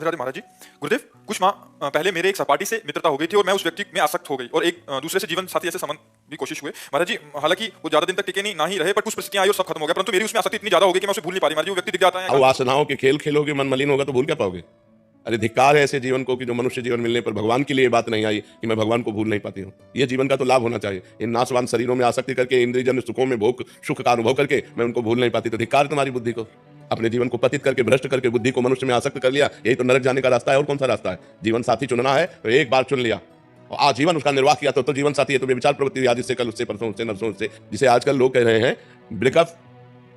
राधे राधे महाराज जी। गुरुदेव, कुछ माह पहले मेरे एक सहपाठी से मित्रता हो गई थी और मैं उस व्यक्ति में आसक्त हो गई और एक दूसरे से जीवन साथी ऐसे संबंध भी कोशिश हुए महाराज जी। हालांकि वो ज्यादा दिन तक टिके नहीं ना ही रहे, पर कुछ परिस्थितियां आई और सब खत्म हो गया, परंतु मेरी उसमें आसक्ति इतनी ज्यादा हो गई कि मैं उसे भूल नहीं पा रही महाराज जी। वो व्यक्ति दिख जाता है। वासनाओं के खेल खेलोगे, मन मलिन होगा तो भूल क्या पाओगे? अरे धिक्कार है ऐसे जीवन को कि जो मनुष्य जीवन मिलने पर भगवान के लिए बात नहीं आई कि मैं भगवान को भूल नहीं पाती हूँ। ये जीवन का तो लाभ होना चाहिए। इन नाशवान शरीरों में आसक्ति करके, इंद्रियजन्य सुखों में भोग सुख का अनुभव करके मैं उनको भूल नहीं पाती, तो धिक्कार तुम्हारी बुद्धि को। अपने जीवन को पतित करके, भ्रष्ट करके बुद्धि को मनुष्य में आसक्त कर लिया, यही तो नरक जाने का रास्ता है। और कौन सा रास्ता है? जीवन साथी चुनना है तो एक बार चुन लिया और आजीवन उसका निर्वाह किया तो जीवन साथी है। तो व्यभिचार प्रवृत्ति आज से कल, उससे परसों, उससे नरसों, उससे, जिसे आजकल लोग कह रहे हैं ब्रेकअप,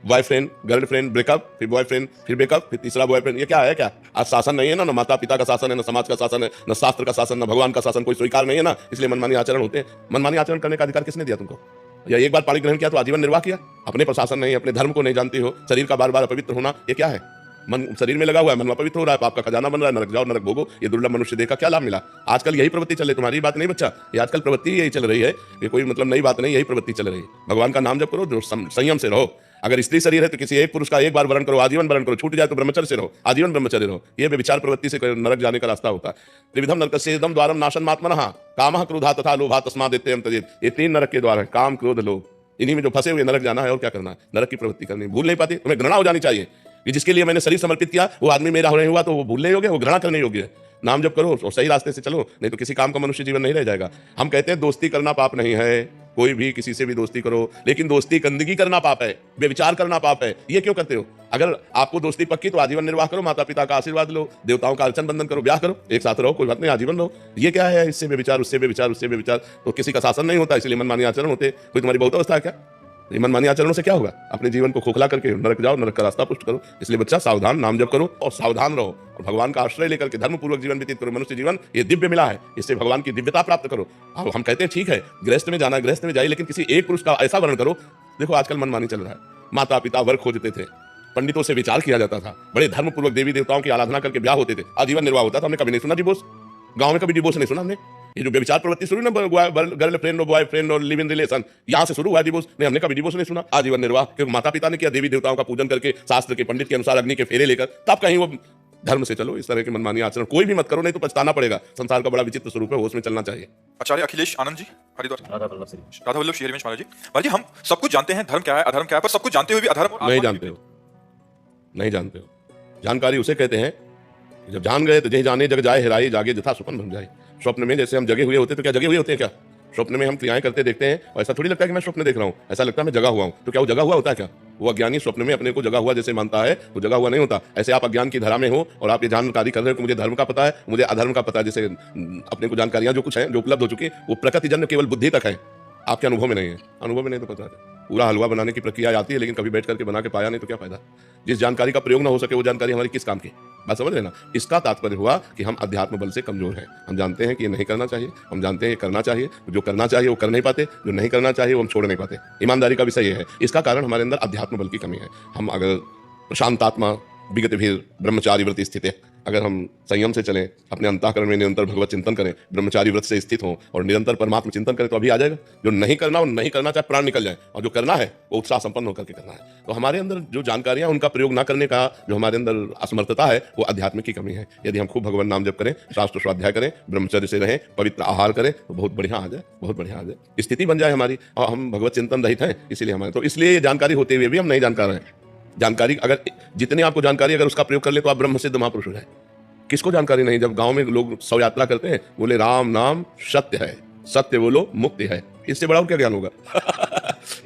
बॉयफ्रेंड गर्लफ्रेंड, ब्रेकअप, फिर बॉयफ्रेंड, फिर ब्रेकअप, फिर तीसरा बॉयफ्रेंड। ये क्या है? क्या आज शासन नहीं है ना माता पिता का शासन है, ना समाज का शासन है, ना शास्त्र का शासन, ना भगवान का शासन, कोई स्वीकार नहीं है ना, इसलिए मनमानी आचरण होते हैं। मनमानी आचरण करने का अधिकार किसने दिया तुमको? या एक बार पाणी ग्रहण किया तो आजीवन निर्वाह किया? अपने प्रशासन नहीं, अपने धर्म को नहीं जानती हो, शरीर का बार बार अपवित्र होना, ये क्या है? मन शरीर में लगा हुआ है, मन अपवित्र हो रहा है, पाप का खजाना बन रहा है, नरक जाओ नरक भोगो। ये दुर्लभ मनुष्य देखा, क्या लाभ मिला? आजकल यही प्रवृत्ति चल रही, तुम्हारी बात नहीं बच्चा, ये आजकल प्रवृत्ति यही चल रही है। ये कोई मतलब नई बात नहीं, यही प्रवृत्ति चल रही है। भगवान का नाम जप करो, जो संयम से रहो। अगर स्त्री शरीर है तो किसी एक पुरुष का एक बार वरण करो, आजीवन वरण करो, छूट जाए तो ब्रह्मचर्य से रहो, आजीवन ब्रह्मचर्य रहो। ये व्यभिचार प्रवृत्ति से नरक जाने का रास्ता होता है। त्रिविधम नरकस्येदम द्वारम नाशनमात्मनः कामः क्रोधः तथा लोभः तस्मादेत्यं त्यजेत्। ये तीन नरक के द्वार है, काम क्रोध लोभ। इन्हीं में जो फंसे हुए नरक जाना है। और क्या करना है? नरक की प्रवृत्ति करनी। भूल नहीं पाती, तुम्हें घृणा हो जानी चाहिए कि जिसके लिए मैंने शरीर समर्पित किया वो आदमी मेरा होने हुआ तो वो भूलने योग्य, वो घृणा करने योग्य है। नाम जप करो और सही रास्ते से चलो, नहीं तो किसी काम का मनुष्य जीवन नहीं रह जाएगा। हम कहते हैं दोस्ती करना पाप नहीं है, कोई भी किसी से भी दोस्ती करो, लेकिन दोस्ती गंदगी करना पाप है, व्यभिचार करना पाप है। ये क्यों करते हो? अगर आपको दोस्ती पक्की तो आजीवन निर्वाह करो, माता पिता का आशीर्वाद लो, देवताओं का अर्चन बंधन करो, ब्याह करो, एक साथ रहो, कोई बात नहीं, आजीवन रहो। ये क्या है? इससे व्यभिचार, उससे व्यभिचार, उससे व्यभिचार, तो किसी का शासन नहीं होता, इसलिए मनमानी आचरण होते। कोई तुम्हारी बहुत अवस्था है क्या? ये मनमानी आचरणों से क्या होगा? अपने जीवन को खोखला करके नरक जाओ, नरक का रास्ता पुष्ट करो। इसलिए बच्चा सावधान, नाम जप करो और सावधान रहो और भगवान का आश्रय लेकर के धर्म पूर्वक जीवन व्यतीत करो। मनुष्य जीवन ये दिव्य मिला है, इससे भगवान की दिव्यता प्राप्त करो। अब हम कहते हैं ठीक है गृहस्थ में जाना, गृहस्थ में जाइए, लेकिन किसी एक पुरुष का ऐसा वर्ण करो। देखो आजकल मनमानी चल रहा है। माता पिता वर खोजते थे, पंडितों से विचार किया जाता था, बड़े धर्म पूर्वक देवी देवताओं की आराधना करके ब्याह होते थे, आजीवन निर्वाह होता था। हमने कभी नहीं सुना डिवोर्स, गांव में कभी डिवोर्स नहीं सुना हमने। ये जो व्यभिचार प्रवृत्ति शुरू ना, गर्लफ्रेंड और बॉयफ्रेंड और लिव इन रिलेशन, यहां से शुरू हुआ डिवोर्स। नहीं, हमने कभी डिवोर्स नहीं सुना। आजीवन निर्वाह, क्योंकि माता पिता ने किया, देवी देवताओं का पूजन करके, शास्त्र के पंडित के अनुसार अग्नि के फेरे लेकर, तब कहीं वो धर्म से चलो। इस तरह के मनमानी आचरण कोई भी मत करो, नहीं तो पछताना पड़ेगा। संसार का बड़ा विचित्र स्वरूप है, उसमें चलना चाहिए। आचार्य अखिलेश आनंद जी, हरिद्वार। राधा वल्लभ श्री हरिवंश महाराज जी। महाराज जी, हम सब कुछ जानते हैं धर्म क्या है, अधर्म क्या है, पर सब कुछ जानते हुए भी अधर्म नहीं जानते हो, नहीं जानते हो। जानकारी उसे कहते हैं जब जान गए तो जय जाने जग जाए, हेराई जागे जथा सुपन बन जाए। स्वप्न में जैसे हम जगे हुए होते, तो क्या जगे हुए होते हैं क्या? स्वप्न में हम क्रियाएं करते देखते हैं और ऐसा थोड़ी लगता है कि मैं स्वप्न देख रहा हूँ, ऐसा लगता है मैं जगा हुआ हूँ। तो क्या वो जगा हुआ होता है क्या? वो अज्ञानी स्वप्न में अपने को जगा हुआ जैसे मानता है, वो जगा हुआ नहीं होता। ऐसे आप अज्ञान की धारा में हो और आप ये जानकारी कर रहे हो कि मुझे धर्म का पता है, मुझे अधर्म का पता है। जैसे अपने को जानकारियां जो कुछ है, जो उपलब्ध हो चुकी, वो प्रकृतिजन्य केवल बुद्धि तक है, आपके अनुभव में नहीं है। अनुभव में नहीं तो पता है। पूरा हलवा बनाने की प्रक्रिया आती है, लेकिन कभी बैठ करके बना के पाया नहीं तो क्या फायदा? जिस जानकारी का प्रयोग ना हो सके वो जानकारी हमारी किस काम की? बात समझ रहे ना? इसका तात्पर्य हुआ कि हम अध्यात्म बल से कमजोर हैं। हम जानते हैं कि ये नहीं करना चाहिए, हम जानते हैं ये करना चाहिए, जो करना चाहिए वो कर नहीं पाते, जो नहीं करना चाहिए वो हम छोड़ नहीं पाते। ईमानदारी का विषय ये है। इसका कारण हमारे अंदर अध्यात्म बल की कमी है। हम अगर प्रशांतात्मा विगत भी ब्रह्मचारी व्रत स्थित है, अगर हम संयम से चलें, अपने अंतःकरण में निरंतर भगवत चिंतन करें, ब्रह्मचारी व्रत से स्थित हों और निरंतर परमात्मा चिंतन करें, तो अभी आ जाएगा। जो नहीं करना वो नहीं करना, चाहे प्राण निकल जाए, और जो करना है वो उत्साह संपन्न होकर के करना है। तो हमारे अंदर जो जानकारियां, उनका प्रयोग ना करने का जो हमारे अंदर असमर्थता है, वो अध्यात्म की कमी है। यदि हम खूब भगवान नाम जप करें, शास्त्र स्वाध्याय करें, ब्रह्मचर्य से रहें, पवित्र आहार करें, तो बहुत बढ़िया आ जाए, बहुत बढ़िया आ जाए, स्थिति बन जाए हमारी, और हम भगवत चिंतन रहित हैं। इसीलिए हमारे, तो इसलिए ये जानकारी होते हुए भी हम नहीं जानकार हैं। जानकारी अगर जितने आपको जानकारी, अगर उसका प्रयोग कर ले तो आप ब्रह्म सिद्ध महापुरुष हो जाए। किसको जानकारी नहीं? जब गांव में लोग शव यात्रा करते हैं, बोले राम नाम सत्य है, सत्य बोलो मुक्ति है। इससे बड़ा और क्या ज्ञान होगा?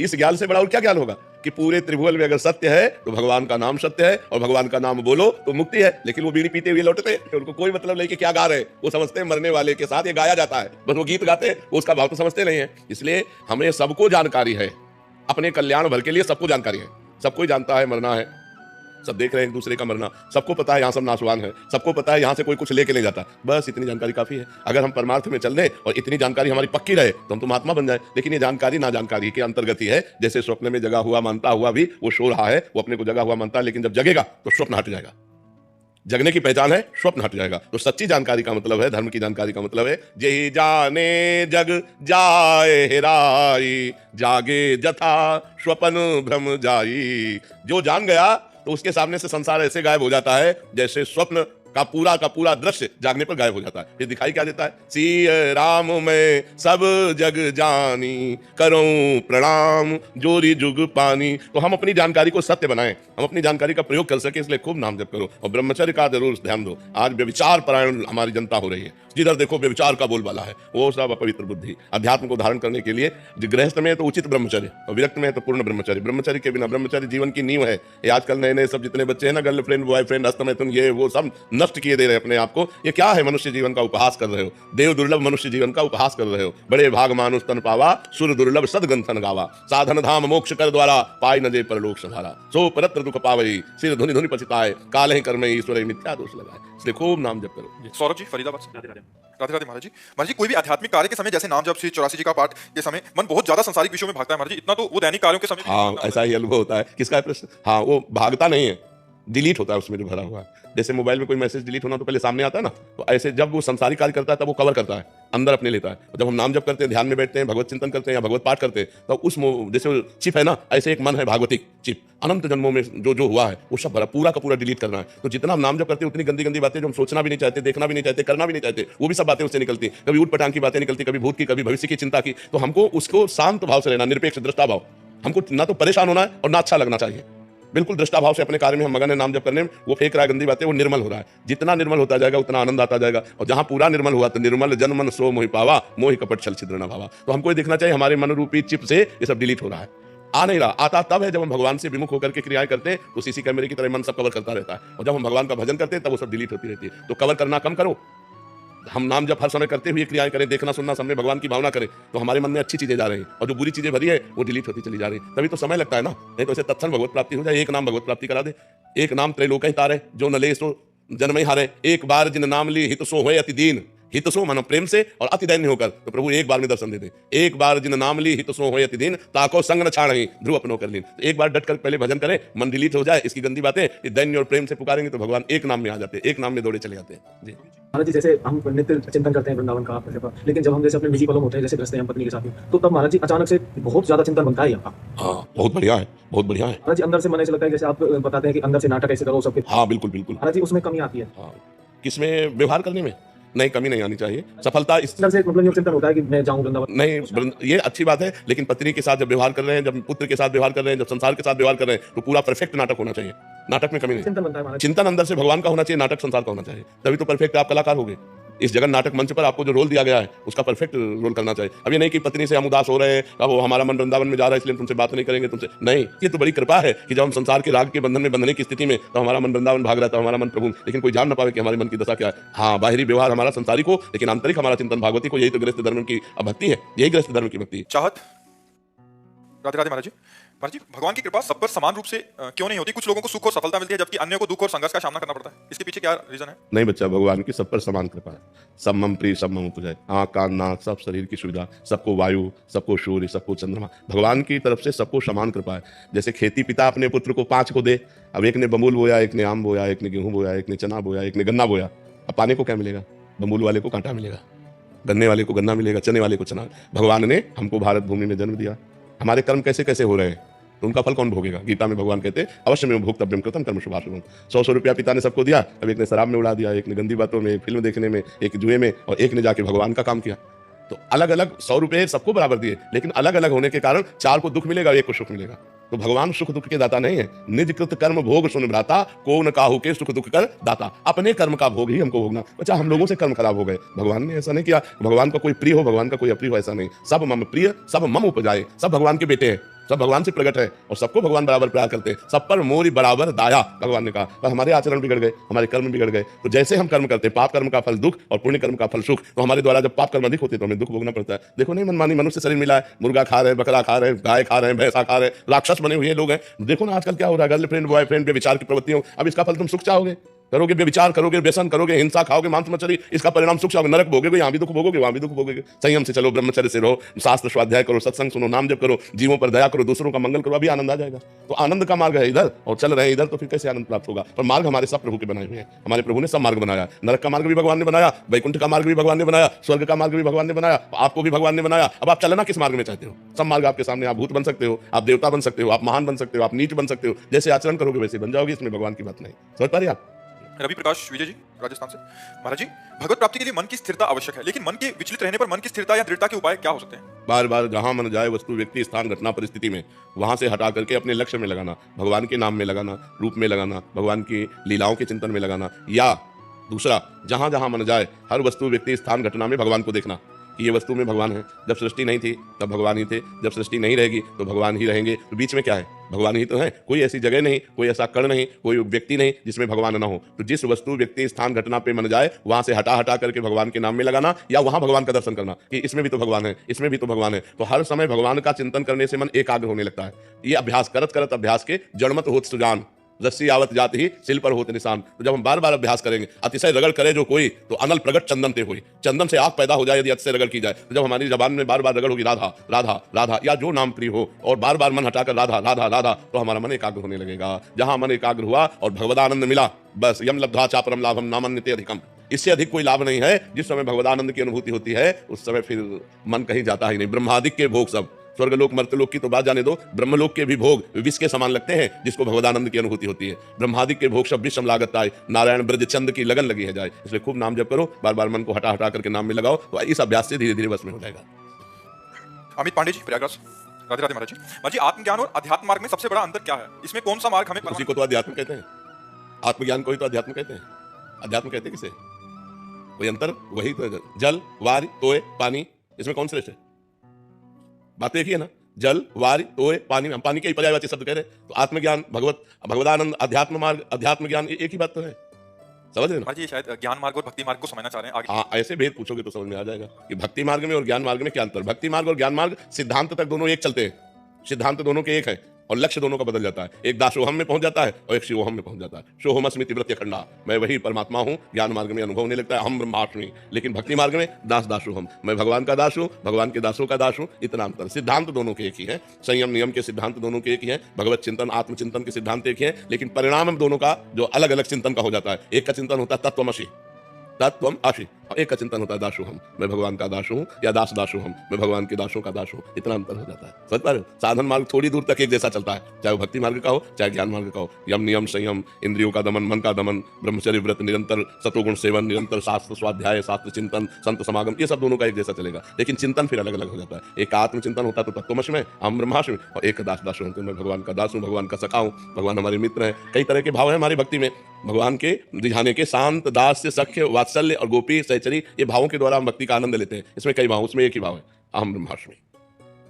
इस ज्ञान से बड़ा और क्या ज्ञान होगा कि पूरे त्रिभुवन में अगर सत्य है तो भगवान का नाम सत्य है, और भगवान का नाम बोलो तो मुक्ति है। लेकिन वो बीड़ी पीते हुए लौटते हैं, उनको कोई मतलब नहीं कि क्या गा रहे हैं। वो समझते हैं मरने वाले के साथ ये गाया जाता है, बस वो गीत गाते हैं, वो उसका भाव तो समझते नहीं है। इसलिए हमें सबको जानकारी है, अपने कल्याण भर के लिए सबको जानकारी है। सबको जानता है मरना है, सब देख रहे हैं एक दूसरे का मरना, सबको पता है यहाँ सब नाशवान है, सबको पता है यहाँ से कोई कुछ लेके नहीं जाता। बस इतनी जानकारी काफी है। अगर हम परमार्थ में चल दें और इतनी जानकारी हमारी पक्की रहे तो हम तो महात्मा बन जाए। लेकिन ये जानकारी ना जानकारी के अंतर्गत ही है। जैसे स्वप्न में जगा हुआ मानता हुआ भी वो सो रहा है, वो अपने को जगा हुआ मानता है, लेकिन जब जगेगा तो स्वप्न हट जाएगा। जगने की पहचान है, स्वप्न हट जाएगा। तो सच्ची जानकारी का मतलब है, धर्म की जानकारी का मतलब है, जय जाने जग जाए हेराई, जागे जथा स्वप्न भ्रम जाई। जो जान गया तो उसके सामने से संसार ऐसे गायब हो जाता है जैसे स्वप्न का पूरा दृश्य जागने पर गायब हो जाता है। फिर दिखाई क्या देता है, सिय राम मैं सब जग जानी, करूं प्रणाम जोरी जुग पानी। तो हम अपनी जानकारी को सत्य बनाएं, हम अपनी जानकारी का प्रयोग कर सके, इसलिए खूब नाम जप करो और ब्रह्मचर्य का जरूर ध्यान दो। आज व्यभिचार परायण हमारी जनता हो रही है, जिधर देखो व्यभिचार का बोलबाला है, वो सब अपवित्र बुद्धि। अध्यात्म को धारण करने के लिए गृहस्थ में तो उचित ब्रह्मचर्य और विरक्त में तो पूर्ण ब्रह्मचर्य। ब्रह्मचर्य के बिना, ब्रह्मचर्य जीवन की नींव है। ये आजकल नए नए सब जितने बच्चे हैं ना, गर्लफ्रेंड बॉयफ्रेंड अस्तमैथुन, ये वो सब नष्ट किए दे रहे हैं अपने आप को। ये क्या है, मनुष्य जीवन का उपहास कर रहे हो, देव दुर्लभ मनुष्य जीवन का उपहास कर रहे हो। बड़े भाग मानुष तन पावा, सुर दुर्लभ सदग्रंथन गावा, साधन धाम मोक्ष कर द्वारा, पाई न जे परलोक संहारा। सो परत्र दुख पावई, सिर धुनि धुनि पछताए, काले कर्मे ईश्वर मिथ्या दोष लगाए। इसलिए खूब नाम जप करो। सौरभ जी फरीदाबाद से। राधे राधे महाराज जी। महाराज जी, कोई भी आध्यात्मिक कार्य के समय, जैसे नाम जप, श्री 84 जी का पाठ के समय मन बहुत ज्यादा संसारिक विषयों में भागता है महाराज जी, इतना तो वो दैनिक कार्यों के समय हाँ, ऐसा ही अनुभव होता है। किसका है प्रश्न? हाँ, वो भागता नहीं है, डिलीट होता है उसमें जो भरा हुआ है। जैसे मोबाइल में कोई मैसेज डिलीट होना तो पहले सामने आता है ना, तो ऐसे जब वो संसारिक कार्य करता है तब वो कवर करता है, अंदर अपने लेता है। जब हम नाम जप करते हैं, ध्यान में बैठते हैं, भगवत चिंतन करते हैं या भगवत पाठ करते हैं, तो उस जैसे चिप है ना, ऐसे एक मन है भागवतिक चिप, अनंत जन्मों में जो हुआ है वो सब भरा, पूरा का पूरा डिलीट करना है। तो जितना हम नाम जप करते हैं उतनी गंदी गंदी बातें जो हम सोचना भी नहीं चाहते, देखना भी नहीं चाहते, करना भी नहीं चाहते, वो भी सब बातें उससे निकलती। कभी ऊट पटांग की बातें निकलती, कभी भूत की, कभी भविष्य की चिंता की। तो हमको उसको शांत भाव से रहना, निरपेक्ष दृष्टा भाव। हमको ना तो परेशान होना है और ना अच्छा लगना चाहिए। बिल्कुल दृष्टा भाव से अपने कार्य में हम मगन है, नाम जप करने में। वो फेंक रहा है गंदी बातें, वो निर्मल हो रहा है। जितना निर्मल होता जाएगा उतना आनंद आता जाएगा। और जहां पूरा निर्मल हुआ तो निर्मल जन मन सो मोहि पावा, मोहि कपट छल छिद्र न भावा। तो हमको ये देखना चाहिए हमारे मन रूपी चिप से ये सब डिलीट हो रहा है, आ नहीं रहा। आता तब है जब हम भगवान से विमुख होकर के क्रियाएं करते हैं, तो सीसी कैमरे की तरह मन सब कवर करता रहता है। और जब हम भगवान का भजन करते हैं तब वो सब डिलीट होती रहती है। तो कवर करना कम करो, हम नाम जब हर समय करते हुए क्रियाएं करें, देखना सुनना सब में भगवान की भावना करें, तो हमारे मन में अच्छी चीजें जा रही हैं। और जो बुरी चीजें भरी है वो डिलीट होती चली जा रही है। तभी तो समय लगता है ना, नहीं तो ऐसे तत्क्षण भगवत प्राप्ति हो जाए। एक नाम भगवत प्राप्ति करा दे। एक नाम त्रैलोक ही तारे, जो न ले सो जन्म ही हारे। एक बार जिन नाम ली हित सो होए अति दीन, हित सो मानो प्रेम से और अति दैन्य होकर, तो प्रभु एक बार में दर्शन दे दे। एक बार जिन नाम ली हित सो होए अति दीन, ताको संग न छाड़ ही ध्रुव अपनो कर लीन। तो एक बार डट कर पहले भजन करें, मन डिलीट हो जाए, इसकी गंदी बातें दैन्य और प्रेम से पुकारेंगे तो भगवान एक नाम में आ जाते हैं, एक नाम में दौड़े चले जाते हैं। जी महाराज जी, जैसे हम नित्य चिंतन करते हैं वृंदावन का, लेकिन जब हम जैसे अपने निजी पलों होते हैं, जैसे ग्रस्त हैं हम पत्नी के साथ में, तो तब महाराज जी अचानक से बहुत ज्यादा चिंतन बनता है आपका। हाँ, बहुत बढ़िया है, बहुत बढ़िया है महाराज जी। अंदर से मन ऐसे लगता है जैसे आप बताते हैं कि अंदर से नाटक ऐसे करो सबके। हाँ, बिल्कुल बिल्कुल। महाराज जी, उसमें कमी आती है। हाँ, किसमें? व्यवहार करने में नहीं, कमी नहीं आनी चाहिए। सफलता इस अंदर से मतलब ये चिंतन होता है कि मैं जाऊं वृंदावन। नहीं, ये अच्छी बात है, लेकिन पत्नी के साथ जब व्यवहार कर रहे हैं, जब पुत्र के साथ व्यवहार कर रहे हैं, जब संसार के साथ व्यवहार कर रहे हैं, तो पूरा परफेक्ट नाटक होना चाहिए। नाटक में कमी नहीं, चिंतन बनता है महाराज। चिंतन अंदर से भगवान का होना चाहिए, नाटक संसार का होना चाहिए, तभी तो परफेक्ट आप कलाकार होगे। इस जगन नाटक मंच पर आपको जो रोल दिया गया है उसका परफेक्ट रोल करना चाहिए। अब ये नहीं कि पत्नी से हम उदास हो रहे हैं, अब वो हमारा मन वृंदावन में जा रहा है इसलिए तुमसे बात नहीं करेंगे, तुमसे नहीं। ये तो बड़ी कृपा है कि जब हम संसार के राग के बंधन में बंधने की स्थिति में, तो हमारा मन वृंदावन भाग रहा था, हमारा मन प्रभु, लेकिन कोई जान ना पावे कि हमारे मन की दशा क्या है। हाँ, बाहरी व्यवहार हमारा संसारिक हो, लेकिन आंतरिक हमारा चिंतन भागवती को। यही तो गृहस्थ धर्म की भक्ति है, यही गृहस्थ धर्म की भक्ति है। चाहत। राधे राधे महाराज जी। महाराज जी, भगवान की कृपा सब पर समान रूप से क्यों नहीं होती? कुछ लोगों को सुख और सफलता मिलती है, जबकि अन्य को दुख और संघर्ष का सामना करना पड़ता है। इसके पीछे क्या रीजन है? नहीं बच्चा, भगवान की सब पर समान कृपा है। सब मम प्रिय सब मम उपजय, आँख कान नाक सब शरीर की सुविधा, सबको वायु, सबको सूर्य, सबको चंद्रमा। भगवान की तरफ से सबको समान कृपा है। जैसे खेती पिता अपने पुत्र को 5 को दे, अब एक ने बमूल बोया, एक ने आम बोया, एक ने गेहूं बोया, एक ने चना बोया, एक ने गन्ना बोया। अब पाने को क्या मिलेगा? बमूल वाले को कांटा मिलेगा, गन्ने वाले को गन्ना मिलेगा, चने वाले को चना। भगवान ने हमको भारत भूमि में जन्म दिया, हमारे कर्म कैसे कैसे हो रहे हैं, तो उनका फल कौन भोगेगा? गीता में भगवान कहते हैं अवश्य में भोक्तव्यम कृतं कर्म शुभाशुभम। 100 रुपया पिता ने सबको दिया, अब एक ने शराब में उड़ा दिया, एक ने गंदी बातों में, फिल्म देखने में, एक जुए में, और एक ने जाके भगवान का काम किया। तो अलग अलग 100 रुपये सबको बराबर दिए, लेकिन अलग अलग होने के कारण 4 को दुख मिलेगा, 1 को सुख मिलेगा। तो भगवान सुख दुख के दाता नहीं है। निज कृत कर्म भोग सुन भ्राता, को न काहू के सुख दुख कर दाता। अपने कर्म का भोग ही हमको भोगना। अच्छा, हम लोगों से कर्म खराब हो गए, भगवान ने ऐसा नहीं किया। भगवान का कोई प्रिय हो, भगवान का कोई अप्रिय हो, ऐसा नहीं। सब मम प्रिय, सब मम उपजाए, सब भगवान के बेटे हैं, सब भगवान से प्रकट है और सबको भगवान बराबर प्यार करते हैं। सब पर मोरी बराबर दाया, भगवान ने कहा। पर हमारे आचरण बिगड़ गए, हमारे कर्म बिगड़ गए। तो जैसे हम कर्म करते हैं, पाप कर्म का फल दुख और पुण्य कर्म का फल सुख, तो हमारे द्वारा जब पाप कर्म अधिक होते तो हमें दुख भोगना पड़ता है। देखो नहीं, मनमानी मनुष्य शरीर मिला है, मुर्गा खा रहे हैं, बकरा खा रहे हैं, गाय खा रहे हैं, भैंसा खा रहे हैं, राक्षस बने हुए लोग हैं। देखो ना आजकल क्या हो रहा है, गर्लफ्रेंड बॉयफ्रेंड पे विचार की प्रवृत्तियों। अब इसका फल तुम सुख चाहोगे? करोगे व्यभिचार, करोगे व्यसन, करोगे हिंसा, खाओगे मांस मछली, इसका परिणाम सुख चाहोगे? नरक भोगोगे, यहाँ भी दुख भोगोगे, वहां भी दुख भोगोगे। संयम से चलो, ब्रह्मचर्य से रहो, शास्त्र स्वाध्याय करो, सत्संग सुनो, नाम जप करो, जीवों पर दया करो, दूसरों का मंगल करो, अभी आनंद आ जाएगा। तो आनंद का मार्ग है इधर और चल रहे हैं इधर, तो फिर कैसे आनंद प्राप्त होगा? पर मार्ग हमारे सब प्रभु के बनाए हुए हैं। हमारे प्रभु ने सब मार्ग बनाया। नरक का मार्ग भी भगवान ने बनाया, वैकुंठ का मार्ग भी भगवान ने बनाया, स्वर्ग का मार्ग भी भगवान ने बनाया, आपको भी भगवान ने बनाया। अब आप चलना किस मार्ग में चाहते हो? सब मार्ग आपके सामने। आप भूत बन सकते हो, आप देवता बन सकते हो, आप महान बन सकते हो, आप नीच बन सकते हो। जैसे आचरण करोगे वैसे बन जाओगे, इसमें भगवान की बात नहीं। समझ पा रहे आप? रवि प्रकाश विजय जी, राजस्थान से। महाराज जी, भगवत प्राप्ति के लिए मन की स्थिरता आवश्यक है, लेकिन मन के विचलित रहने पर मन की स्थिरता या दृढ़ता के उपाय क्या हो सकते हैं? बार बार जहां मन जाए वस्तु व्यक्ति स्थान घटना परिस्थिति में वहां से हटा करके अपने लक्ष्य में लगाना, भगवान के नाम में लगाना, रूप में लगाना, भगवान की लीलाओं के चिंतन में लगाना। या दूसरा, जहां जहां मन जाए हर वस्तु व्यक्ति स्थान घटना में भगवान को देखना कि ये वस्तु में भगवान है। जब सृष्टि नहीं थी तब भगवान ही थे, जब सृष्टि नहीं रहेगी तो भगवान ही रहेंगे। तो बीच में क्या है? भगवान ही तो है। कोई ऐसी जगह नहीं, कोई ऐसा कण नहीं, कोई व्यक्ति नहीं जिसमें भगवान न हो। तो जिस वस्तु व्यक्ति स्थान घटना पे मन जाए वहां से हटा हटा करके भगवान के नाम में लगाना, या वहां भगवान का दर्शन करना कि इसमें भी तो भगवान है, इसमें भी तो भगवान है। तो हर समय भगवान का चिंतन करने से मन एकाग्र होने लगता है। ये अभ्यास करत करत अभ्यास के जड़मत होत सुजान, रस्सी आवत जात ही सिल पर होते निशान। तो जब हम बार बार अभ्यास करेंगे, अतिशय रगड़ करे जो कोई तो अनल प्रगट चंदन ते हुई। चंदन से आग पैदा हो जाए यदि अतिशय रगड़ की जाए। तो जब हमारी जबान में बार बार रगड़ होगी राधा राधा राधा, या जो नाम प्रिय हो, और बार बार मन हटाकर राधा राधा राधा, तो हमारा मन एकाग्र होने लगेगा। जहां मन एकाग्र हुआ और भगवदानंद मिला, बस यम लब्धा चापरम लाभम नामन्यते अधिकम। इससे अधिक कोई लाभ नहीं है। जिस समय भगवदानंद की अनुभूति होती है उस समय फिर मन कहीं जाता ही नहीं। ब्रह्मादिक के भोग सब, स्वर्गलोक मर्त्यलोक की तो बात जाने दो, ब्रह्मलोक के भी भोग विष के समान लगते हैं जिसको भगवदानंद की अनुभूति होती है। ब्रह्मादिक के भोग सब विषम लागत आए, नारायण ब्रज चंद की लगन लगी है जाए। इसलिए खूब नाम जप करो, बार बार मन को हटा हटा करके नाम में लगाओ, तो इस अभ्यास से धीरे धीरे बस में हो जाएगा। अमित पांडे जी, प्रयागराज। राधे राधे महाराज जी। महाराज जी, आत्मज्ञान और अध्यात्म मार्ग में सबसे बड़ा अंतर क्या है? इसमें कौन सा मार्ग हमें उसी को तो अध्यात्म कहते हैं। आत्मज्ञान को ही तो अध्यात्म कहते हैं। अध्यात्म कहते हैं किसे? कोई अंतर? वही तो है। जल, वार, तोय, पानी, इसमें कौन श्रेष्ठ है? बात एक ही है ना। जल, वार, तोय, पानी, हम पानी के ही पर्यायवाची शब्द कह रहे हैं। तो आत्मज्ञान, भगवदानंद, अध्यात्म मार्ग, अध्यात्म ज्ञान, एक ही बात तो है। समझ रहे ना? महाराज जी, शायद ज्ञान मार्ग और भक्ति मार्ग को समझना चाह रहे हैं आगे। हाँ, ऐसे भेद पूछोगे तो समझ में आ जाएगा कि भक्ति मार्ग में और ज्ञान मार्ग में क्या अंतर। भक्ति मार्ग और ज्ञान मार्ग सिद्धांत तक दोनों एक चलते हैं, सिद्धांत दोनों के एक है, और लक्ष्य दोनों का बदल जाता है। एक दासोहम में पहुंच जाता है और एक शिवोहम में पहुंच जाता है। सोहमस्मि तिव्रत्य खंडा, मैं वही परमात्मा हूं। ज्ञान मार्ग में अनुभव होने लगता है हम ब्रह्मास्मि। लेकिन भक्ति मार्ग में दासोहम, मैं भगवान का दास हूं, भगवान के दासों का दास हूं। इतना अंतर। सिद्धांत दोनों के एक ही है, संयम नियम के सिद्धांत दोनों के एक ही है, भगवत चिंतन आत्मचिंतन के सिद्धांत एक ही है। लेकिन परिणाम दोनों का जो अलग अलग चिंतन का हो जाता है। एक का चिंतन होता है तत्वमसि, तत्वम आशी, और एक का चिंतन होता है दासोहम, मैं भगवान का दास हूं, या दासोहम, मैं भगवान के दासों का दास हूं। इतना अंतर हो जाता है। समझ पा रहे हो? साधन मार्ग थोड़ी दूर तक एक जैसा चलता है, चाहे वो भक्ति मार्ग का हो चाहे ज्ञान मार्ग का हो। यम नियम संयम, इंद्रियों का दमन, मन का दमन, ब्रह्मचर्य व्रत, निरंतर सतोगुण सेवन, निरंतर शास्त्र स्वाध्याय, शास्त्र चिंतन, संत समागम, ये सब दोनों का एक जैसा चलेगा। लेकिन चिंतन फिर अलग अलग हो जाता है। एक आत्मचिंतन होता है तो तत्वमसि में, हम ब्रह्मास्मि, और एक दासोहम, मैं भगवान का दास हूं, भगवान का सखा हूं, भगवान हमारे मित्र हैं। कई तरह के भाव है हमारी भक्ति में, भगवान के रिझाने के, शांत, दास्य, सख्य, वात्सल्य और गोपी सहचरी, ये भावों के द्वारा हम भक्ति का आनंद लेते हैं। इसमें कई भाव, उसमें एक ही भाव है, अहम ब्रह्मास्मि।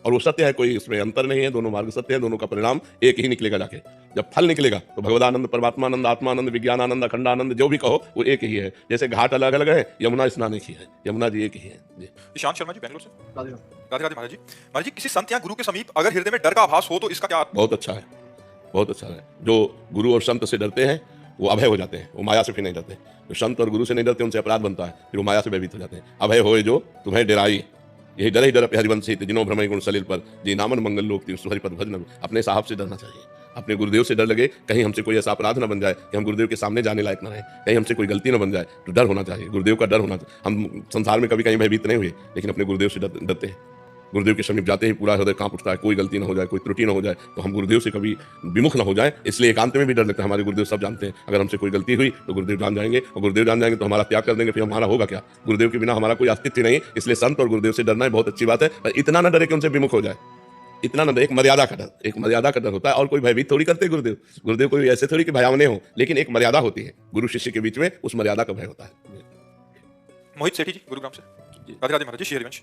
और वो सत्य है, कोई इसमें अंतर नहीं है। दोनों मार्ग सत्य है, दोनों का परिणाम एक ही निकलेगा। जाके जब फल निकलेगा तो भगवदानंद, परमात्मानंद, आत्मानंद, विज्ञानानंद, अखंडानंद, जो भी कहो वो एक ही है। जैसे घाट अलग अलग है, यमुना स्नान एक ही है, यमुना जी एक ही है। जी। ईशान शर्मा जी, बेंगलोर से। राधे राधे। राधे राधे महाराज जी। महाराज जी, किसी संत या गुरु के समीप अगर हृदय में डर का आभास हो तो इसका क्या? बहुत अच्छा है, बहुत अच्छा है। जो गुरु और संत से डरते हैं वो अभय हो जाते हैं, वो माया से फिर नहीं डरते। जो संत और गुरु से नहीं डरते उनसे अपराध बनता है, फिर वो माया से भयभीत हो जाते हैं। अभय होए जो तुम्हें डराई, यही डर ही डर हरिवंश हित, जिनो भ्रमय गुण सलिल पर, जी नामन मंगल लोक हरिपद भजन। अपने साहब से डरना चाहिए, अपने गुरुदेव से डर लगे कहीं हमसे कोई ऐसा अपराध न बन जाए कि हम गुरुदेव के सामने जाने लायक न रहे, कहीं हमसे कोई गलती न बन जाए। तो डर होना चाहिए, गुरुदेव का डर होना चाहिए। हम संसार में कभी कहीं भयभीत नहीं हुए, लेकिन अपने गुरुदेव से डरते हैं। गुरुदेव के समीप जाते ही पूरा हृदय कांप उठता है, कोई गलती ना हो जाए, कोई त्रुटि ना हो जाए, तो हम गुरुदेव से कभी विमुख ना हो जाए। इसलिए एकांत में भी डर लगता है। हमारे गुरुदेव सब जानते हैं, अगर हमसे कोई गलती हुई तो गुरुदेव जान जाएंगे, और गुरुदेव जान जाएंगे तो हमारा त्याग कर देंगे, फिर हमारा होगा क्या? गुरुदेव के बिना हमारा कोई अस्तित्व नहीं। इसलिए संत और गुरुदेव से डरना बहुत अच्छी बात है, पर इतना ना डरे कि उनसे विमुख हो जाए। इतना ना, एक मर्यादा का डर, एक मर्यादा का डर होता है। और कोई भयभीत थोड़ी करते गुरुदेव, गुरुदेव कोई ऐसे थोड़ी कि भयावने हो, लेकिन एक मर्यादा होती है गुरु शिष्य के बीच में, उस मर्यादा का भय होता है। मोहित सेठी जी, गुरुग्राम से। राधे राधे महाराज जी। श्री हरिवंश।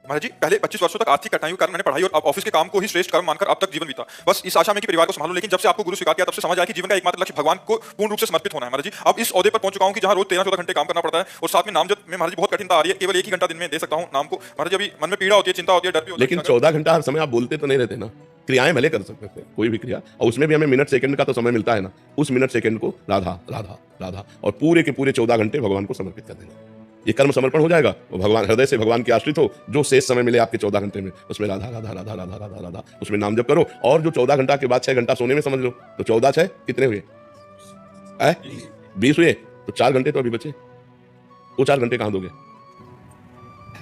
महाराज जी, पहले 25 वर्षों तक आर्थिक कठिनाइयों के कारण मैंने पढ़ाई और अब ऑफिस के काम को ही श्रेष्ठ कर्म मानकर अब तक जीवन बीता, बस इस आशा में कि परिवार को संभालूं। लेकिन जब से आपको गुरु स्वीकार किया तब से समझ आया कि जीवन का एकमात्र लक्ष्य भगवान को पूर्ण रूप से समर्पित होना है। महाराज जी, अब इस ओहदे पर पहुंच चुका हूं कि जहां रोज 13-14 घंटे काम करना पड़ता है, और साथ में नाम जप में महाराज जी बहुत कठिनता आ रही है। केवल 1 ही घंटा दिन में दे सकता हूं नाम को। महाराज जी, अभी मन में पीड़ा होती है, चिंता होती है, डर भी होता है। लेकिन 14 घंटा हर समय आप बोलते तो नहीं रहते ना, क्रियाएं भले कर सकते हैं, कोई भी क्रिया, और उसमें भी हमें मिनट सेकंड का तो समय मिलता है ना। उस मिनट सेकंड को राधा राधा राधा, और पूरे के पूरे 14 घंटे भगवान को समर्पित कर देना। ये कर्म समर्पण हो जाएगा, वो भगवान हृदय से भगवान के आश्रित हो। जो शेष समय मिले आपके 14 घंटे में, उसमें राधा राधा राधा राधा राधा राधा, उसमें नाम जप करो। और जो 14 घंटा के बाद 6 घंटा सोने में समझ लो, तो 14 6 कितने हुए? 20 हुए। तो 4 घंटे तो अभी बचे, वो 4 घंटे कहाँ दोगे?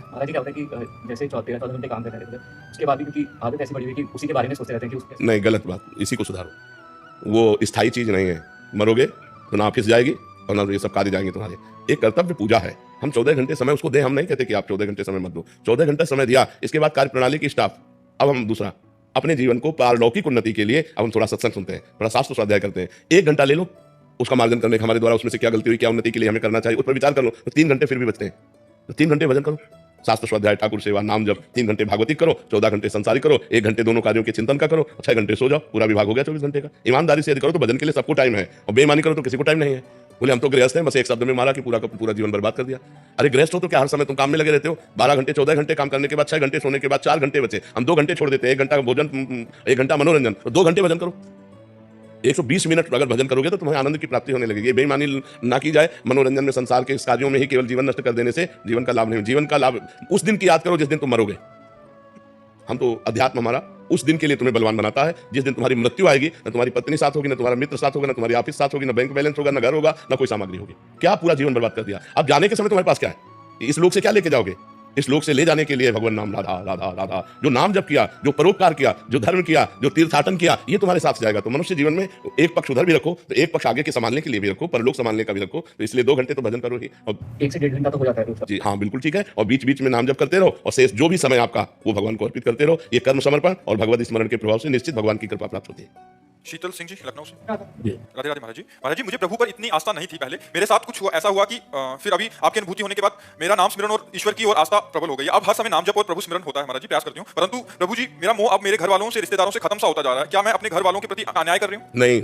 महाराज जी, क्या होता है कि जैसे 13-14 घंटे काम करते रहते हैं, उसके बाद भी क्योंकि आदत ऐसी पड़ी हुई है कि उसी के बारे में सोचते रहते हैं कि उसके। नहीं, गलत बात, इसी को सुधारो। वो स्थायी चीज नहीं है। मरोगे तो नाफिस जाएगी, और ये सब कार्य जाएंगे तुम्हारे। एक कर्तव्य पूजा है, हम 14 घंटे समय उसको दें। हम नहीं कहते कि आप 14 घंटे समय मत दो, 14 घंटे समय दिया, इसके बाद कार्य प्रणाली की स्टाफ। अब हम दूसरा अपने जीवन को पारलौकिक उन्नति के लिए अब हम थोड़ा सत्संग सुनते हैं, थोड़ा शास्त्र स्वाध्याय करते हैं। 1 घंटा ले लो उसका मार्जन करने का, हमारे द्वारा उसमें से क्या गलती हुई, क्या उन्नति के लिए हमें करना चाहिए, उस पर विचार कर लो। तो 3 घंटे फिर भी बचते हैं, तो 3 घंटे भजन करो, शास्त्र स्वाध्याय, ठाकुर सेवा, नाम जप, 3 घंटे भागवतिक करो, 14 घंटे संसारिक करो, 1 घंटे दोनों कार्यों के चिंतन का करो, 6 घंटे सो जाओ, पूरा विभाग हो गया 24 घंटे का। ईमानदारी से यदि करो तो भजन के लिए सबको टाइम है, और बेईमानी करो तो किसी को टाइम नहीं है। बोले हम तो गृहस्थ हैं, बस एक शब्द में मारा कि पूरा का पूरा जीवन बर्बाद कर दिया। अरे गृहस्थ हो तो क्या हर समय तुम काम में लगे रहते हो? 12 घंटे 14 घंटे काम करने के बाद 6 घंटे सोने के बाद 4 घंटे बचे, हम 2 घंटे छोड़ देते हैं, 1 घंटा भोजन, 1 घंटा मनोरंजन, तो 2 घंटे भजन करो। 120 मिनट अगर भजन करोगे तो तुम्हें आनंद की प्राप्ति होने लगेगी। बेईमानी ना की जाए, मनोरंजन में, संसार के इस कार्यों में ही केवल जीवन नष्ट कर देने से जीवन का लाभ नहीं। जीवन का लाभ उस दिन की याद करो जिस दिन तुम मरोगे। हम तो अध्यात्म हमारा उस दिन के लिए तुम्हें बलवान बनाता है जिस दिन तुम्हारी मृत्यु आएगी। न तुम्हारी पत्नी साथ होगी, न तुम्हारा मित्र साथ होगा, न तुम्हारी ऑफिस साथ होगी, न बैंक बैलेंस होगा, न घर होगा, न कोई सामग्री होगी। क्या पूरा जीवन बर्बाद कर दिया? अब जाने के समय तुम्हारे पास क्या है? इस लोक से क्या लेके जाओगे? इस लोक से ले जाने के लिए भगवान नाम, राधा राधा राधा। जो नाम जप किया, जो परोपकार किया, जो धर्म किया, जो तीर्थाटन किया, ये तुम्हारे साथ जाएगा। तो मनुष्य जीवन में एक पक्ष उधर भी रखो, तो एक पक्ष आगे के संभालने के लिए भी रखो, परलोक संभालने का भी रखो। तो इसलिए 2 घंटे तो भजन करो ही। और 1 से 1.5 घंटा तो हो जाता है रोज का। जी हाँ, बिल्कुल ठीक है। और बीच बीच में नाम जप करते रहो, और शेष जो भी समय आपका वो भगवान को अर्पित करते रहो। ये कर्म समर्पण और भगवत स्मरण के प्रभाव से निश्चित भगवान की कृपा प्राप्त होती है। शीतल सिंह जी लखनऊ से। जी। राधे राधे महाराज जी। महाराज जी, मुझे प्रभु पर इतनी आस्था नहीं थी पहले। मेरे साथ कुछ ऐसा हुआ कि फिर अभी आपकी अनुभूति होने के बाद मेरा नाम स्मरण और ईश्वर की ओर आस्था प्रबल हो गई। अब हर समय नाम जप और प्रभु स्मरण होता है महाराज जी, प्रयास करती हूँ। परंतु प्रभु जी, मेरा मोह अब मेरे घर वालों से, रिश्तेदारों से खत्म सा होता जा रहा है। क्या मैं अपने घर वालों के प्रति अन्याय कर रही हूँ? नहीं,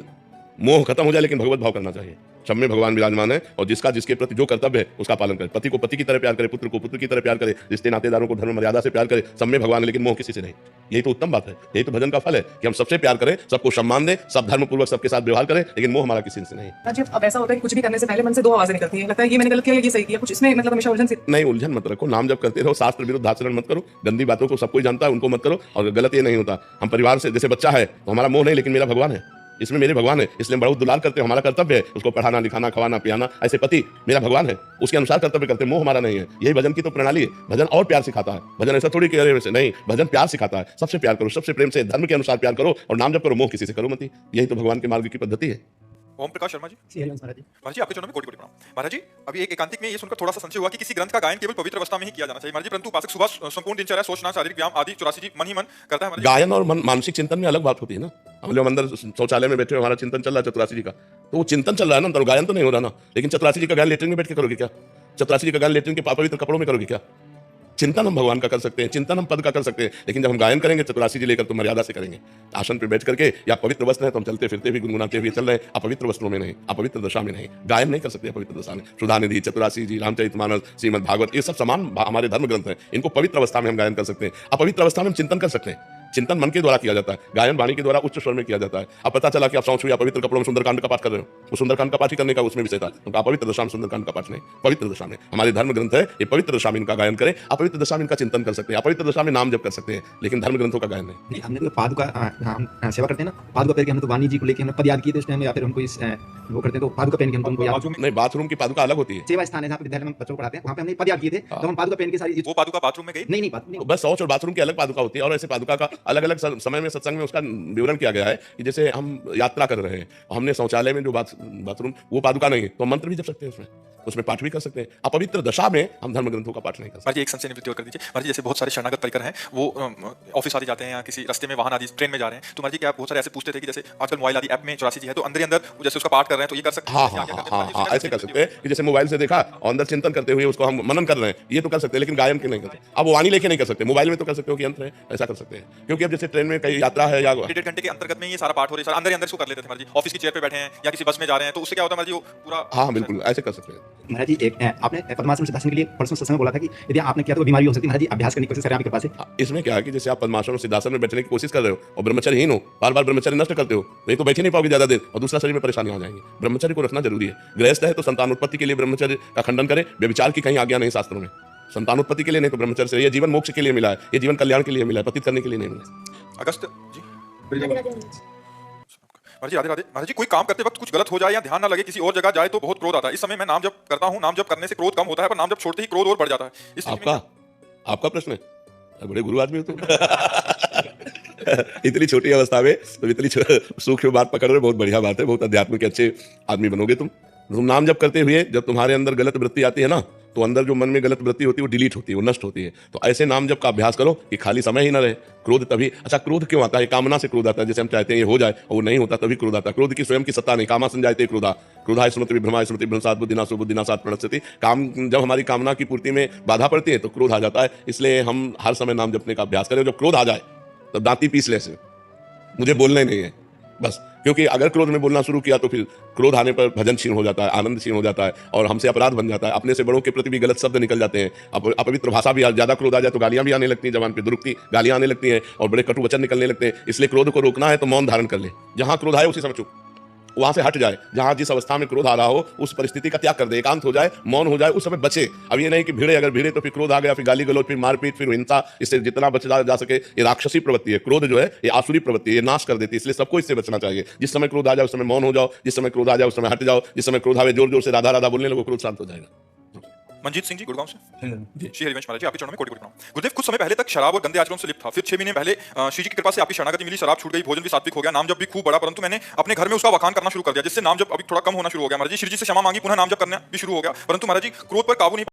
मोह खत्म हो जाए लेकिन भगवत भाव करना चाहिए। सब में भगवान विराजमान है, और जिसका जिसके प्रति जो कर्तव्य है उसका पालन करे। पति को पति की तरह प्यार करे, पुत्र को पुत्र की तरह प्यार करे, रिश्ते नातेदारों को धर्म मर्यादा से प्यार करे। सब में भगवान है लेकिन मोह किसी से नहीं। यही तो उत्तम बात है, यही तो भजन का फल है कि हम सबसे प्यार करें, सबको सम्मान दें, सब धर्म पूर्वक सबके साथ व्यवहार करें, लेकिन मोह हमारा किसी से नहीं। जी, अब ऐसा होता है कि कुछ भी करने से पहले मन से 2 आवाजें निकलती हैं, लगता है ये मैंने गलत किया, ये सही किया, कुछ इसमें मतलब हमेशा उलझन सी। नहीं, उलझन मत रखो, नाम जप करते रहो, शास्त्र विरुद्ध आचरण मत करो, गंदी बातों को सब कोई जानता है उनको मत करो। और गलत ये नहीं होता, हम परिवार से, जैसे बच्चा है तो हमारा मोह नहीं, लेकिन मेरा भगवान है, इसमें मेरे भगवान है, इसलिए हम बहुत दुलार करते हैं। हमारा कर्तव्य है उसको पढ़ाना, लिखाना, खवाना, पियाना। ऐसे पति मेरा भगवान है, उसके अनुसार कर्तव्य करते हैं, मोह हमारा नहीं है। यही भजन की तो प्रणाली है। भजन और प्यार सिखाता है। भजन ऐसा थोड़ी कि अरे वैसे नहीं, भजन प्यार सिखाता है। सबसे प्यार करो, सबसे प्रेम से, धर्म के अनुसार प्यार करो, और नाम जप करो, मोह किसी से करो मत। यही तो भगवान के मार्ग की पद्धति है। ओम प्रकाश शर्मा जी। श्री हरिवंश महाराज जी। महाराज जी, आपके चरणों में कोटि कोटि प्रणाम। महाराज जी, अभी एक एकांतिक में ये सुनकर थोड़ा सा संशय हुआ कि किसी ग्रंथ का गायन केवल पवित्र अवस्था में ही किया जाना चाहिए। महाराज जी, परंतु उपासक सुबह संपूर्ण दिनचर्या, सोचना, शारीरिक व्यायाम आदि 84 जी मन ही मन करता है। महाराज जी, गायन और मानसिक चिंतन में अलग बात होती है ना। हम लोग अंदर शौचालय में बैठे, हमारा चिंतन चल रहा है 84 जी का, तो वो चिंतन चल रहा है ना, अंदर गायन तो नहीं हो रहा ना। लेकिन 84 जी का गायन लेटरिन में बैठ के करोगे क्या? 84 जी का गायन लेटरिन के पवित्र कपड़ों में करोगे क्या? चिंतन हम भगवान का कर सकते हैं, चिंतन हम पद का कर सकते हैं, लेकिन जब हम गायन करेंगे 84 जी लेकर तो मर्यादा से करेंगे। आसन पे बैठ करके, या पवित्र वस्त्र है तो हम चलते फिरते भी गुनगुनाते हुए चल रहे हैं, अपवित्र वस्त्रों में नहीं, अपवित्र दशा में नहीं। गायन नहीं कर सकते अपवित्र दशा में। सुधानिधि, 84 जी, रामचरितमानस, श्रीमद् भागवत, ये सब समान हमारे धर्म ग्रंथ हैं। इनको पवित्र अवस्था में हम गायन कर सकते हैं, अपवित्र अवस्था में हम चिंतन कर सकते हैं। चिंतन मन के द्वारा किया जाता है, गायन वाणी के द्वारा उच्च स्वर में किया जाता है। अब पता चला कि आप शौच हुई पवित्र कपड़ों में सुंदरकांड का पाठ कर रहे हो, वो सुंदरकांड का पाठ ही करने का उसमें विषय था, तो अपवित्र दशा में सुंदरकांड का पाठ नहीं, पवित्र दशा में। हमारे धर्म ग्रंथ है, ये पवित्र दशा में इनका गायन करें, अपवित्र दशा में इनका चिंतन कर सकते हैं, अपवित्र दशा में नाम जप कर सकते हैं, लेकिन धर्म ग्रंथों का गायन नहीं। नहीं, हमने तो पादुका हम सेवा करते हैं ना, पादुका पहन के हमने तो वाणी जी को लेके हमने पद याद किए थे उस टाइम, या फिर हमको इस वो करते हैं तो पादुका पहन के हम उनको याद। नहीं, बाथरूम की पादुका अलग होती है। सेवा स्थान है जहाँ पे विद्यालय में बच्चों को पढ़ाते हैं, वहाँ पे हमने पद याद किए थे, तो हम पादुका पहन के सारी। वो पादुका बाथरूम में गई? नहीं नहीं, बस शौच और बाथरूम की अलग पादुका होती है, और ऐसे पादुका का अलग अलग समय में सत्संग में उसका विवरण किया गया है कि जैसे हम यात्रा कर रहे हैं, हमने शौचालय में जो बाथरूम, वो पादुका नहीं है, तो मंत्र भी जप सकते हैं उसमें पाठ भी कर सकते हैं। अपवित्र दशा में हम धर्म ग्रंथों का पाठ नहीं कर सकते। महाराज जी, एक संशय निवृत्ति और कर दीजिए। महाराज जी, जैसे बहुत सारे शरणागत परिकर हैं, वो ऑफिस आदि जाते हैं या किसी रास्ते में वाहन आदि ट्रेन में जा रहे हैं, तो महाराज जी क्या बहुत सारे ऐसे पूछते थे कि जैसे आजकल मोबाइल आदि ऐप में 84 जी है, तो अंदर ही अंदर जैसे उसका पाठ कर रहे हैं, तो ये कर सकते हैं? हाँ हाँ हाँ हाँ, ऐसे कर सकते हैं कि जैसे मोबाइल से देखा और अंदर चिंतन करते हुए उसको हम मनन कर रहे हैं, ये तो कर सकते हैं, लेकिन गायन के नहीं कर सकते। अब वाणी लेके नहीं कर सकते, मोबाइल में तो कर सकते हो कि यंत्र है, ऐसा कर सकते हैं। क्योंकि अब जैसे ट्रेन में कई यात्रा है या 1.5 घंटे के अंतर्गत में ये सारा पाठ हो रहा है, अंदर ही अंदर इसको कर लेते थे महाराज जी। ऑफिस की चेयर पे बैठे हैं या किसी बस में जा रहे हैं, तो उससे क्या होता है महाराज जी, वो पूरा। हाँ बिल्कुल ऐसे कर सकते हैं। महाराज जी, एक आपने पद्मासन सिद्धासन के लिए परसों सत्संग में बोला था कि यदि आपने किया तो बीमारी हो सकती है। महाराज जी, अभ्यास करने की कोशिश करें आपकी कृपा से। इसमें क्या है कि जैसे आप पद्मासन और सिद्धासन में बैठने की कोशिश कर रहे हो और ब्रह्मचर्यहीन हो, बार बार ब्रह्मचर्य नष्ट करते हो, नहीं तो बैठे नहीं पाओगे ज्यादा देर, और दूसरा शरीर में परेशानी आ जाएंगी। ब्रह्मचर्य को रखना जरूरी है। गृहस्थ है तो संतान उत्पत्ति के लिए ब्रह्मचर्य का खंडन करे, व्यभिचार की कहीं आज्ञा नहीं शास्त्रों में। संतान उत्पत्ति के लिए नहीं तो ब्रह्मचर्य से। ये जीवन मोक्ष के लिए मिला है, ये जीवन कल्याण के लिए मिला है, पतित करने के लिए नहीं मिला। अगस्त जी। महाराज जी, राधे राधे। महाराज जी, कोई काम करते वक्त कुछ गलत हो जाए या ध्यान ना लगे, किसी और जगह जाए तो बहुत क्रोध आता है। इस समय मैं नाम जप करता हूँ, नाम जप करने से क्रोध कम होता है, पर नाम जप छोड़ते ही क्रोध और बढ़ जाता है। इस आपका प्रश्न है, बड़े गुरु आदमी हो तुम। इतनी छोटी अवस्था में तो इतनी सूक्ष्म बात पकड़ रहे हो, बहुत बढ़िया बात है, बहुत अध्यात्म के अच्छे आदमी बनोगे तुम। तुम नाम जप करते हुए जब तुम्हारे अंदर गलत वृत्ति आती है ना, तो अंदर जो मन में गलत वृत्ति होती है वो डिलीट होती है, वो नष्ट होती है। तो ऐसे नाम जप का अभ्यास करो कि खाली समय ही ना रहे। क्रोध तभी, अच्छा क्रोध क्यों आता है? कामना से क्रोध आता है, जैसे हम चाहते हैं ये हो जाए और वो नहीं होता तभी क्रोध आता है। क्रोध की स्वयं की सत्ता नहीं, कामा संजायते क्रोधा, क्रोधा स्मृति विभ्रमा स्मृति भ्रंशात् बुद्धिनाशो बुद्धिनाशात् प्रणश्यति। काम जब हमारी कामना की पूर्ति में बाधा पड़ती है तो क्रोध आ जाता है। इसलिए हम हर समय नाम जपने का अभ्यास करें। जब क्रोध आ जाए तब दांती पीस ले से, मुझे बोलना ही नहीं है बस, क्योंकि अगर क्रोध में बोलना शुरू किया तो फिर क्रोध आने पर भजन क्षीण हो जाता है, आनंद क्षीण हो जाता है और हमसे अपराध बन जाता है। अपने से बड़ों के प्रति भी गलत शब्द निकल जाते हैं। अपवित्र भाषा भी, ज्यादा क्रोध आ जाए तो गालियां भी आने लगती हैं, जबान पे दुरुक्ति गालियां आने लगती हैं और बड़े कटु वचन निकलने लगते हैं। इसलिए क्रोध को रोकना है तो मौन धारण कर ले। जहां क्रोध आए उसी समय चुप, वहां से हट जाए। जहां जिस अवस्था में क्रोध आ रहा हो उस परिस्थिति का त्याग कर दे, एकांत हो जाए, मौन हो जाए, उस समय बचे। अब ये नहीं कि भिड़े, अगर भिड़े तो फिर क्रोध आ गया, फिर गाली गलौज, फिर मारपीट, फिर हिंसा। इससे जितना बचा जा सके, ये राक्षसी प्रवृत्ति है। क्रोध जो है ये आसुरी प्रवृत्ति है, ये नाश कर देती है। इसलिए सबको इससे बचना चाहिए। जिस समय क्रोध आ जाए उस समय मौन हो जाओ, जिस समय क्रोध आ जाए उस समय हट जाओ, जिस समय क्रोध आवे जोर जोर से राधा राधा बोलने लगो, क्रोध शांत हो जाएगा। मंजीत सिंह जी गुड़गांव से जी, श्री हरिवंश महाराज जी, आपके चरणों में कोटि कोटि प्रणाम। गुरुदेव, कुछ समय पहले तक शराब और गंदे आचरण से लिप्त था, फिर 6 महीने पहले श्री जी की कृपा से आपकी शरणागति मिली, शराब छूट गई, भोजन भी सात्विक हो गया, नाम जप भी खूब बढ़ा, परंतु मैंने अपने घर में उसका वखान करना शुरू कर दिया, जिससे नाम जप अभी थोड़ा कम होना शुरू हो गया। महाराज जी, श्री जी से क्षमा मांगी, पुनः नाम जप करना भी शुरू हो गया, परंतु महाराज जी क्रोध पर काबू नहीं